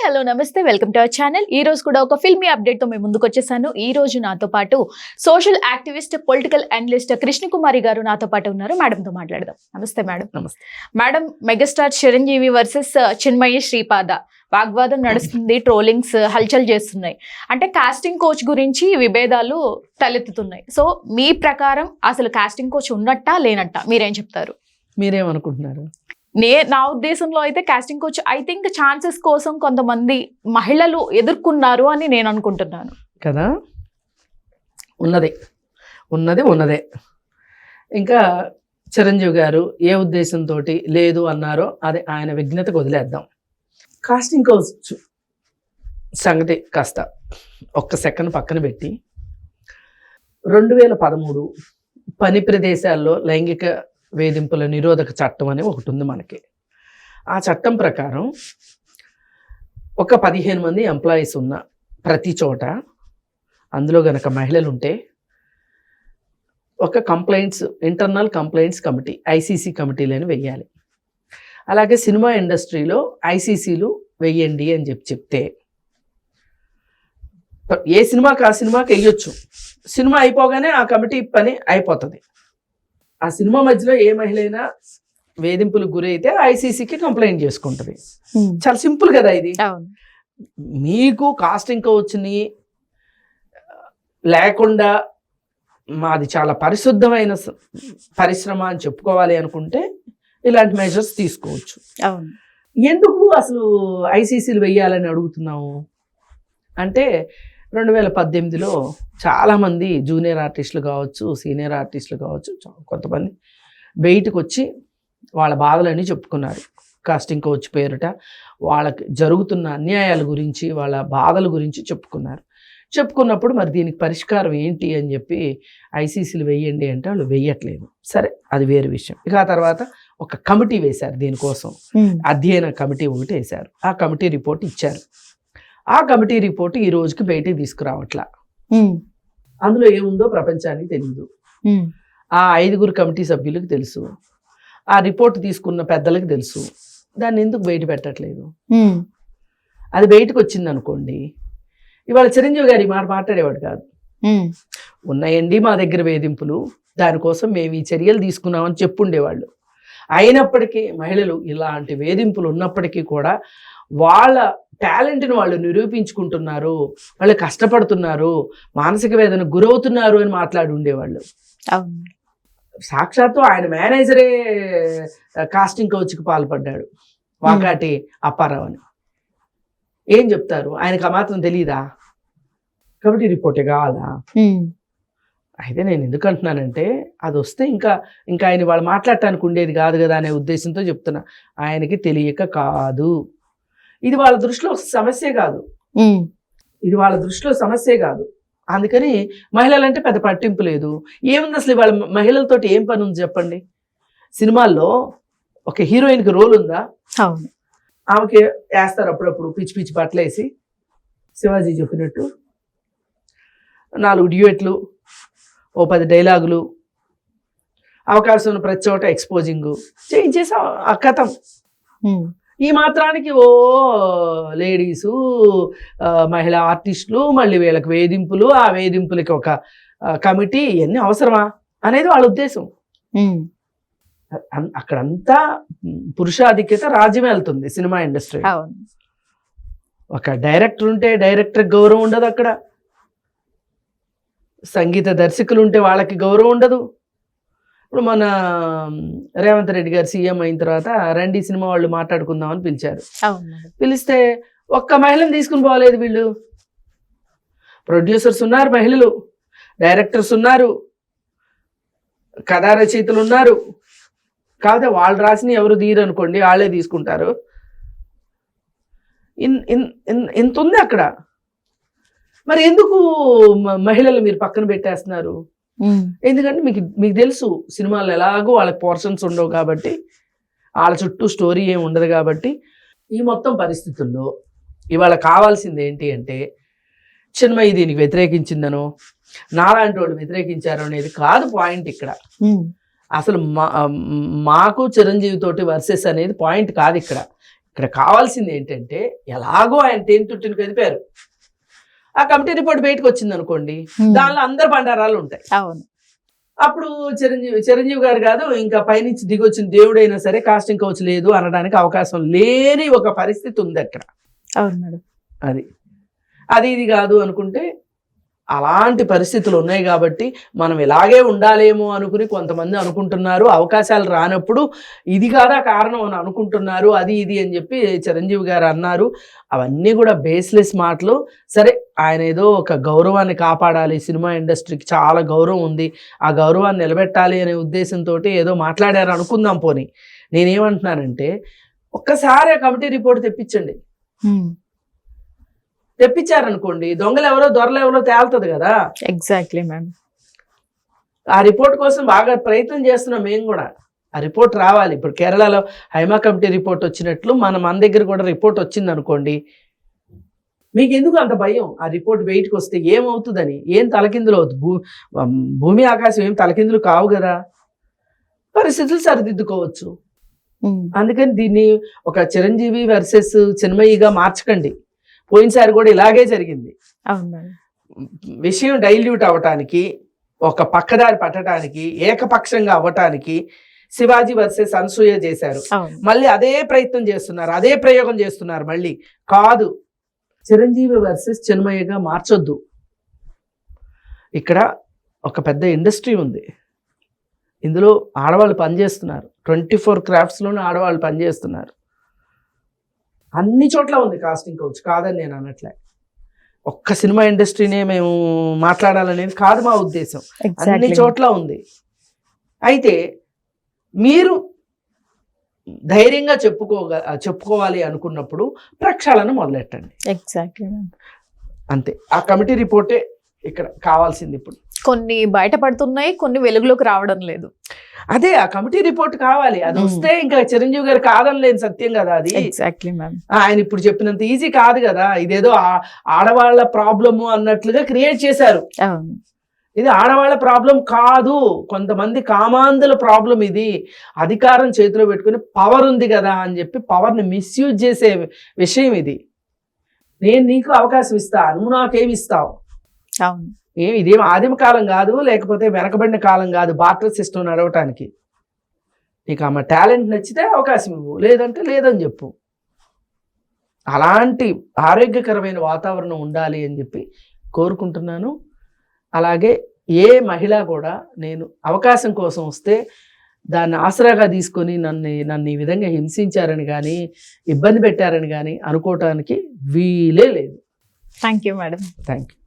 Hello నమస్తే welcome to our channel. ఈ రోజు కూడా ఒక ఫిల్మీ అప్డేట్ తో మేము ముందుకు వచ్చేసాను. ఈ రోజు నాతో పాటు social activist, political analyst Krishnakumari గారు నాతో పాటు ఉన్నారు. మేడం తో మాట్లాడదాం. నమస్తే మేడం. నమస్తే madam, megastar Chiranjeevi versus Chinmayi Sripada వాగ్వాదం నడుస్తుంది, ట్రోలింగ్స్ హల్చల్ చేస్తున్నాయి. అంటే కాస్టింగ్ కోచ్ గురించి విభేదాలు తలెత్తుతున్నాయి. సో మీ ప్రకారం అసలు కాస్టింగ్ కోచ్ ఉన్నట్టా లేనట్టా మీరేం చెప్తారు? మీరేమనుకుంటున్నారు? నా ఉద్దేశంలో అయితే casting couch I think chances కోసం కొంతమంది మహిళలు ఎదుర్కొన్నారు అని నేను అనుకుంటున్నాను కదా. ఉన్నదే ఇంకా చిరంజీవి గారు ఏ ఉద్దేశంతో లేదు అన్నారో అది ఆయన విజ్ఞతకు వదిలేద్దాం. కాస్టింగ్ కోచ్ సంగతి కాస్త ఒక్క సెకండ్ పక్కన పెట్టి 2013 పని ప్రదేశాల్లో లైంగిక వేధింపుల నిరోధక చట్టం అని ఒకటి ఉంది మనకి. ఆ చట్టం ప్రకారం ఒక 15 మంది ఎంప్లాయీస్ ఉన్న ప్రతి చోట, అందులో గనక మహిళలు ఉంటే ఒక ఇంటర్నల్ కంప్లైంట్స్ కమిటీ, ఐసీసీ కమిటీలని వెయ్యాలి. అలాగే సినిమా ఇండస్ట్రీలో ఐసీసీలు వెయ్యండి అని చెప్తే ఏ సినిమాకి ఆ సినిమాకి వెయ్యొచ్చు. సినిమా అయిపోగానే ఆ కమిటీ పని అయిపోతుంది. ఆ సినిమా మధ్యలో ఏ మహిళ అయినా వేధింపులకు గురైతే ఐసీసీకి కంప్లైంట్ చేసుకుంటుంది. చాలా సింపుల్ కదా ఇది. మీకు కాస్టింగ్ కోచ్ని లేకుండా మాది చాలా పరిశుద్ధమైన పరిశ్రమ అని చెప్పుకోవాలి అనుకుంటే ఇలాంటి మెజర్స్ తీసుకోవచ్చు. ఎందుకు అసలు ఐసీసీలు వెయ్యాలని అడుగుతున్నాము అంటే 2018లో చాలామంది జూనియర్ ఆర్టిస్టులు కావచ్చు, సీనియర్ ఆర్టిస్టులు కావచ్చు, కొంతమంది బయటకు వచ్చి వాళ్ళ బాధలన్నీ చెప్పుకున్నారు. కాస్టింగ్ కోచ్ పేరుట వాళ్ళకి జరుగుతున్న అన్యాయాల గురించి, వాళ్ళ బాధల గురించి చెప్పుకున్నప్పుడు మరి దీనికి పరిష్కారం ఏంటి అని చెప్పి ఐసీసీలు వెయ్యండి అంటే వాళ్ళు వెయ్యట్లేదు. సరే, అది వేరే విషయం. ఇక ఆ తర్వాత ఒక కమిటీ వేశారు దీనికోసం, అధ్యయన కమిటీ ఒకటి వేశారు. ఆ కమిటీ రిపోర్ట్ ఇచ్చారు. ఆ కమిటీ రిపోర్ట్ ఈ రోజుకి బయటికి తీసుకురావట్లా. అందులో ఏముందో ప్రపంచానికి తెలియదు. ఆ 5 కమిటీ సభ్యులకు తెలుసు, ఆ రిపోర్ట్ తీసుకున్న పెద్దలకు తెలుసు. దాన్ని ఎందుకు బయట పెట్టట్లేదు? అది బయటకు వచ్చింది అనుకోండి, ఇవాళ చిరంజీవి గారు ఈ మాట మాట్లాడేవాడు కాదు. ఉన్నాయండి మా దగ్గర వేధింపులు, దానికోసం మేము ఈ చర్యలు తీసుకున్నామని చెప్పుండేవాళ్ళు. అయినప్పటికీ మహిళలు ఇలాంటి వేధింపులు ఉన్నప్పటికీ కూడా వాళ్ళ టాలెంట్ని వాళ్ళు నిరూపించుకుంటున్నారు, వాళ్ళు కష్టపడుతున్నారు, మానసిక వేదన గురవుతున్నారు అని మాట్లాడి ఉండేవాళ్ళు. సాక్షాత్తు ఆయన మేనేజరే కాస్టింగ్ కోచ్కి పాల్పడ్డాడు, వాకాటి అప్పారావు అని. ఏం చెప్తారు? ఆయనకు ఆ మాత్రం తెలియదా? కాబట్టి రిపోర్టే కావాలా? అయితే నేను ఎందుకు అంటున్నానంటే అది వస్తే ఇంకా ఆయన వాళ్ళు మాట్లాడటానికి ఉండేది కాదు కదా అనే ఉద్దేశంతో చెప్తున్నా. ఆయనకి తెలియక కాదు, ఇది వాళ్ళ దృష్టిలో సమస్యే కాదు. అందుకని మహిళలంటే పెద్ద పట్టింపు లేదు. ఏముంది అసలు వాళ్ళ మహిళలతోటి ఏం పని ఉంది చెప్పండి? సినిమాల్లో ఒక హీరోయిన్కి రోల్ ఉందా? ఆమెకి వేస్తారు అప్పుడప్పుడు పిచ్చి పిచ్చి బట్టలేసి, శివాజీ చెప్పినట్టు 4 డ్యూయెట్లు, ఓ 10 డైలాగులు, అవకాశం ఉన్న ప్రతి చోట ఎక్స్పోజింగ్ చేయించేసి ఆ కథం. ఈ మాత్రానికి ఓ లేడీసు, మహిళా ఆర్టిస్టులు, మళ్ళీ వీళ్ళకి వేధింపులు, ఆ వేధింపులకి ఒక కమిటీ, ఇవన్నీ అవసరమా అనేది వాళ్ళ ఉద్దేశం. అక్కడంతా పురుషాధిక్యత రాజ్యం వెళ్తుంది సినిమా ఇండస్ట్రీ. ఒక డైరెక్టర్ ఉంటే డైరెక్టర్ గౌరవం ఉండదు అక్కడ, సంగీత దర్శకులు ఉంటే వాళ్ళకి గౌరవం ఉండదు. ఇప్పుడు మన రేవంత్ రెడ్డి గారు సీఎం అయిన తర్వాత రండి సినిమా వాళ్ళు మాట్లాడుకుందామని పిలిచారు. పిలిస్తే ఒక్క మహిళను తీసుకుని పోలేదు వీళ్ళు. ప్రొడ్యూసర్స్ ఉన్నారు, మహిళలు డైరెక్టర్స్ ఉన్నారు, కథా రచయితలు ఉన్నారు. కాకపోతే వాళ్ళు రాసిన ఎవరు తీరు అనుకోండి, వాళ్ళే తీసుకుంటారు. ఇంత ఉంది అక్కడ. మరి ఎందుకు మహిళలు మీరు పక్కన పెట్టేస్తున్నారు? ఎందుకంటే మీకు తెలుసు సినిమాలు ఎలాగో వాళ్ళకి పోర్షన్స్ ఉండవు కాబట్టి, వాళ్ళ చుట్టూ స్టోరీ ఏమి ఉండదు కాబట్టి. ఈ మొత్తం పరిస్థితుల్లో ఇవాళ కావాల్సింది ఏంటి అంటే, చిన్మయి దీనికి వ్యతిరేకించిందనో నాలాంటి వాళ్ళు వ్యతిరేకించారో అనేది కాదు పాయింట్ ఇక్కడ. అసలు మాకు చిరంజీవి తోటి వర్సెస్ అనేది పాయింట్ కాదు ఇక్కడ. ఇక్కడ కావాల్సింది ఏంటంటే ఎలాగో ఆయన తేనెతుట్టిని కదిపారు, ఆ కమిటీ రిపోర్ట్ బయటకు వచ్చింది అనుకోండి, దానిలో అందరు బండారాలు ఉంటాయి. అవును. అప్పుడు చిరంజీవి గారు కాదు, ఇంకా పైనుంచి దిగొచ్చిన దేవుడైనా సరే కాస్టింగ్ కౌచ్ లేదు అనడానికి అవకాశం లేని ఒక పరిస్థితి ఉంది అక్కడ. అవును మేడం. అది ఇది కాదు అనుకుంటే అలాంటి పరిస్థితులు ఉన్నాయి కాబట్టి మనం ఇలాగే ఉండాలేమో అనుకుని కొంతమంది అనుకుంటున్నారు. అవకాశాలు రానప్పుడు ఇది కాదా కారణం అని అనుకుంటున్నారు, అది ఇది అని చెప్పి చిరంజీవి గారు అన్నారు. అవన్నీ కూడా బేస్లెస్ మాటలు. సరే, ఆయన ఏదో ఒక గౌరవాన్ని కాపాడాలి, సినిమా ఇండస్ట్రీకి చాలా గౌరవం ఉంది, ఆ గౌరవాన్ని నిలబెట్టాలి అనే ఉద్దేశంతో ఏదో మాట్లాడారు అనుకుందాం. పోనీ నేనేమంటున్నానంటే ఒక్కసారి ఆ కమిటీ రిపోర్ట్ తెప్పించండి. తెప్పించారనుకోండి, దొంగలు ఎవరో దొరలు ఎవరో తేలుతుంది కదా. Exactly ma'am. ఆ రిపోర్ట్ కోసం బాగా ప్రయత్నం చేస్తున్నాం మేము కూడా. ఆ రిపోర్ట్ రావాలి. ఇప్పుడు కేరళలో హైమా కమిటీ రిపోర్ట్ వచ్చినట్లు మన దగ్గర కూడా రిపోర్ట్ వచ్చింది అనుకోండి, మీకు ఎందుకు అంత భయం? ఆ రిపోర్ట్ బయటకు వస్తే ఏమవుతుందని? ఏం తలకిందులు అవుతుంది? భూమి ఆకాశం ఏం తలకిందులు కావు కదా, పరిస్థితులు సరిదిద్దుకోవచ్చు. అందుకని దీన్ని ఒక చిరంజీవి వర్సెస్ చిన్మయిగా మార్చకండి. పోయినసారి కూడా ఇలాగే జరిగింది. విషయం డైల్యూట్ అవ్వటానికి, ఒక పక్కదారి పట్టడానికి, ఏకపక్షంగా అవ్వటానికి శివాజీ వర్సెస్ అనసూయ చేశారు. మళ్ళీ అదే ప్రయత్నం చేస్తున్నారు, అదే ప్రయోగం చేస్తున్నారు. మళ్ళీ కాదు, చిరంజీవి వర్సెస్ చిన్మయ్యగా మార్చొద్దు. ఇక్కడ ఒక పెద్ద ఇండస్ట్రీ ఉంది, ఇందులో ఆడవాళ్ళు పనిచేస్తున్నారు. 24 క్రాఫ్ట్స్లోనూ ఆడవాళ్ళు పనిచేస్తున్నారు. అన్ని చోట్ల ఉంది కాస్టింగ్ కౌచ్, కాదని నేను అనట్లే. ఒక్క సినిమా ఇండస్ట్రీనే మేము మాట్లాడాలనేది కాదు మా ఉద్దేశం, అన్ని చోట్ల ఉంది. మీరు ధైర్యంగా చెప్పుకోవాలి అనుకున్నప్పుడు ప్రక్షాళన మొదలెట్టండి. ఎగ్జాక్ట్లీ అంతే. ఆ కమిటీ రిపోర్టే ఇక్కడ కావాల్సింది. ఇప్పుడు కొన్ని బయటపడుతున్నాయి, కొన్ని వెలుగులోకి రావడం లేదు. అదే ఆ కమిటీ రిపోర్ట్ కావాలి. అది వస్తే ఇంకా చిరంజీవి గారు కాదనలేని సత్యం కదా అది. Exactly ma'am. ఆయన ఇప్పుడు చెప్పినంత ఈజీ కాదు కదా. ఇదేదో ఆడవాళ్ల ప్రాబ్లము అన్నట్లుగా క్రియేట్ చేశారు. ఇది ఆడవాళ్ల ప్రాబ్లం కాదు, కొంతమంది కామాంధుల ప్రాబ్లం ఇది. అధికారం చేతిలో పెట్టుకుని పవర్ ఉంది కదా అని చెప్పి పవర్ని మిస్యూజ్ చేసే విషయం ఇది. నేను నీకు అవకాశం ఇస్తా, నువ్వు నాకేమి ఇస్తావు? ఇదేం ఆదిమ కాలం కాదు, లేకపోతే వెనకబడిన కాలం కాదు బార్టర్ సిస్టమ్ నడవటానికి. నీకు ఆమె టాలెంట్ నచ్చితే అవకాశం ఇవ్వు, లేదంటే లేదని చెప్పు. అలాంటి ఆరోగ్యకరమైన వాతావరణం ఉండాలి అని చెప్పి కోరుకుంటున్నాను. అలాగే ఏ మహిళ కూడా నేను అవకాశం కోసం వస్తే దాన్ని ఆసరాగా తీసుకొని నన్ను ఈ విధంగా హింసించారని కానీ ఇబ్బంది పెట్టారని కానీ అనుకోవటానికి వీలే లేదు. Thank you madam. Thank you.